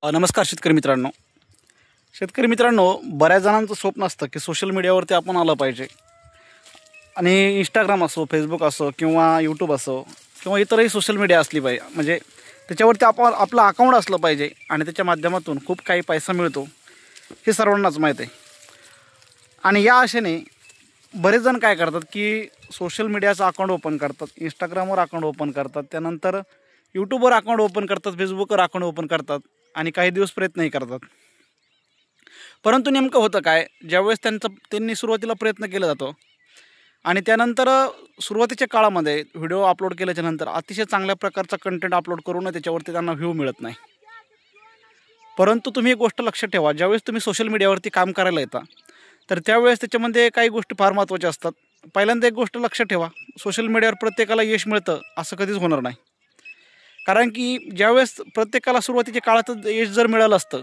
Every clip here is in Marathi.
नमस्कार शेतकरी मित्रांनो. बऱ्याच जणांचं स्वप्न असतं की सोशल मीडियावरती आपण आलं पाहिजे आणि इंस्टाग्राम असो, फेसबुक असो किंवा यूट्यूब असो किंवा इतरही सोशल मीडिया असली पाहिजे, म्हणजे त्याच्यावरती आपण आपलं अकाउंट असलं पाहिजे आणि त्याच्या माध्यमातून खूप काही पैसा मिळतो हे सर्वांनाच माहीत आहे. आणि या आशेने बरेच जण काय करतात की सोशल मीडियाचं अकाउंट ओपन करतात, इंस्टाग्रामवर अकाउंट ओपन करतात, त्यानंतर यूट्यूबवर अकाउंट ओपन करतात, फेसबुकवर अकाउंट ओपन करतात आणि काही दिवस प्रयत्नही करतात. परंतु नेमकं होतं काय, ज्यावेळेस त्यांनी सुरुवातीला प्रयत्न केला जातो आणि त्यानंतर सुरुवातीच्या काळामध्ये व्हिडिओ अपलोड केल्याच्यानंतर अतिशय चांगल्या प्रकारचा कंटेंट अपलोड करून त्याच्यावरती त्यांना व्ह्यू मिळत नाही. परंतु तुम्ही एक गोष्ट लक्षात ठेवा, ज्यावेळेस तुम्ही सोशल मीडियावरती काम करायला येता तर त्यावेळेस त्याच्यामध्ये काही गोष्टी फार महत्त्वाच्या असतात. पहिल्यांदा एक गोष्ट लक्षात ठेवा, सोशल मीडियावर प्रत्येकाला यश मिळतं असं कधीच होणार नाही. कारण की ज्यावेळेस प्रत्येकाला सुरुवातीच्या काळातच यश जर मिळालं असतं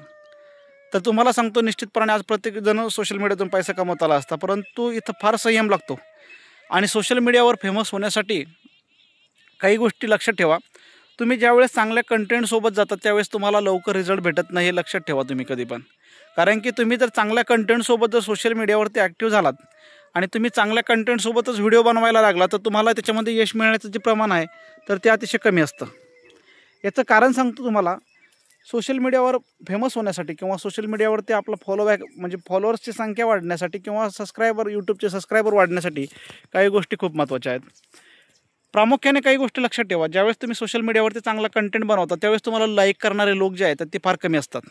तर तुम्हाला सांगतो निश्चितपणे आज प्रत्येकजण सोशल मीडियातून पैसा कमवत आला असता. परंतु इथं फार संयम लागतो आणि सोशल मीडियावर फेमस होण्यासाठी काही गोष्टी लक्षात ठेवा. तुम्ही ज्यावेळेस चांगल्या कंटेंटसोबत जातात त्यावेळेस तुम्हाला लवकर रिझल्ट भेटत नाही, हे लक्षात ठेवा तुम्ही कधी पण. कारण की तुम्ही जर चांगल्या कंटेंटसोबत जर सोशल मीडियावरती ॲक्टिव्ह झालात आणि तुम्ही चांगल्या कंटेंटसोबतच व्हिडिओ बनवायला लागला तर तुम्हाला त्याच्यामध्ये यश मिळण्याचं जे प्रमाण आहे तर ते अतिशय कमी असतं. याचं कारण सांगतो तुम्हाला, सोशल मीडियावर फेमस होण्यासाठी किंवा सोशल मीडियावरती आपलं म्हणजे फॉलोअर्सची संख्या वाढण्यासाठी किंवा यूट्यूबचे सबस्क्रायबर वाढण्यासाठी काही गोष्टी खूप महत्त्वाच्या आहेत. प्रामुख्याने काही गोष्टी लक्षात ठेवा, ज्यावेळेस तुम्ही सोशल मीडियावरती चांगला कंटेंट बनवता त्यावेळेस तुम्हाला लाईक करणारे लोक जे आहेत ते फार कमी असतात.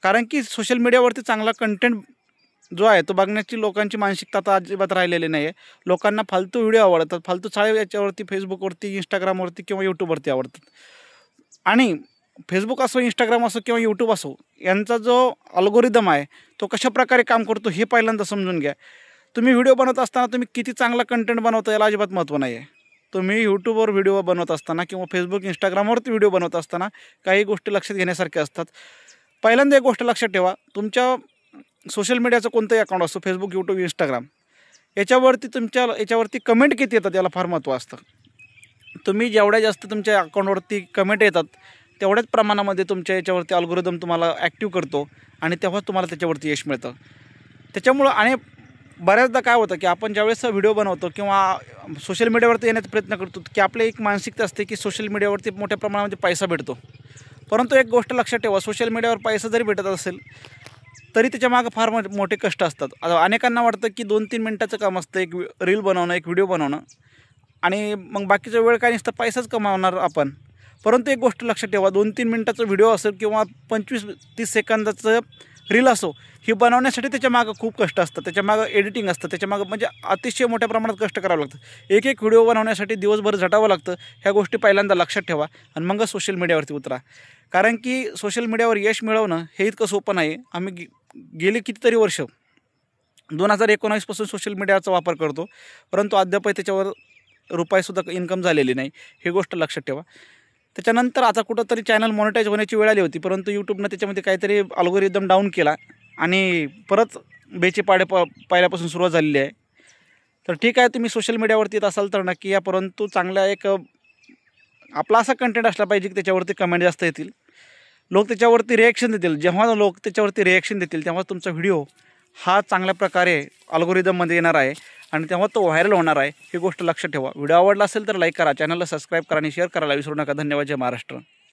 कारण की सोशल मीडियावरती चांगला कंटेंट जो आहे तो बघण्याची लोकांची मानसिकता आता अजिबात राहिलेली नाही आहे. लोकांना फालतू व्हिडिओ आवडतात, फालतू चाळे याच्यावरती फेसबुकवरती, इंस्टाग्रामवरती किंवा यूट्यूबवरती आवडतात. आणि फेसबुक असो, इंस्टाग्राम असो किंवा यूट्यूब असो, यांचा जो अल्गोरिदम आहे तो कशाप्रकारे काम करतो हे पहिल्यांदा समजून घ्या. तुम्ही व्हिडिओ बनवत असताना तुम्ही किती चांगला कंटेंट बनवता याला अजिबात महत्त्व नाही आहे. तुम्ही यूट्यूबवर व्हिडिओ बनवत असताना किंवा फेसबुक, इंस्टाग्रामवरती व्हिडिओ बनवत असताना काही गोष्टी लक्षात घेण्यासारख्या असतात. पहिल्यांदा एक गोष्ट लक्षात ठेवा, तुमच्या सोशल मीडियाचं कोणतंही अकाउंट असो, फेसबुक, यूट्यूब, इंस्टाग्राम, याच्यावरती कमेंट किती येतात याला फार महत्त्व असतं. तुम्ही जेवढ्या जास्त तुमच्या अकाउंटवरती कमेंट येतात तेवढ्याच प्रमाणामध्ये तुमच्या याच्यावरती अल्गोरिदम तुम्हाला ॲक्टिव्ह करतो आणि तेव्हाच तुम्हाला त्याच्यावरती यश मिळतं. त्याच्यामुळं आणि बऱ्याचदा काय होतं की आपण ज्यावेळेस व्हिडिओ बनवतो किंवा सोशल मीडियावरती येण्याचा प्रयत्न करतो की आपली एक मानसिकता असते की सोशल मीडियावरती मोठ्या प्रमाणामध्ये पैसा भेटतो. परंतु एक गोष्ट लक्षात ठेवा, सोशल मीडियावर पैसा जरी भेटत असेल तरी त्याच्यामागं फार मोठे कष्ट असतात. आता अनेकांना वाटतं की 2-3 मिनटाचं काम असतं, एक रील बनवणं, एक व्हिडिओ बनवणं आणि मग बाकीचा वेळ काय नसतं, पैसाच कमावणार आपण. परंतु एक गोष्ट लक्षात ठेवा, 2-3 मिनटाचा व्हिडिओ असेल किंवा 25-30 सेकंदाचं रील असो, ही बनवण्यासाठी त्याच्यामागं खूप कष्ट असतं, त्याच्यामागं एडिटिंग असतं, त्याच्यामागं म्हणजे अतिशय मोठ्या प्रमाणात कष्ट करावं लागतं. एक व्हिडिओ बनवण्यासाठी दिवसभर झटावं लागतं. ह्या गोष्टी पहिल्यांदा लक्षात ठेवा आणि मग सोशल मीडियावरती उतरा. कारण की सोशल मीडियावर यश मिळवणं हे इतकं सोपं नाही. आम्ही गेली कितीतरी वर्ष 2019 सोशल मीडियाचा वापर करतो, परंतु अद्यापही त्याच्यावर रुपयेसुद्धा इन्कम झालेली नाही, ही गोष्ट लक्षात ठेवा. त्याच्यानंतर आता कुठंतरी चॅनल मॉनिटाईज होण्याची वेळ आली होती, परंतु यूट्यूबनं त्याच्यामध्ये काहीतरी अल्गोरिदम डाऊन केला आणि परत बेचे पाडे पहिल्यापासून सुरुवात झालेली आहे. तर ठीक आहे, तुम्ही सोशल मीडियावरती येत असाल तर नक्की या, परंतु चांगला एक आपला असा कंटेंट असला पाहिजे की त्याच्यावरती कमेंट जास्त येतील, लोक त्याच्यावरती रिॲक्शन देतील. जेव्हा लोक त्याच्यावरती रिॲक्शन देतील तेव्हा तुमचा व्हिडिओ हा चांगल्या प्रकारे अल्गोरिदममध्ये येणार आहे आणि तेव्हा तो व्हायरल होणार आहे, ही गोष्ट लक्षात ठेवा. व्हिडिओ आवडला असेल तर लाईक करा, चॅनलला सबस्क्राईब करा आणि शेअर करायला विसरू नका. धन्यवाद. जय महाराष्ट्र.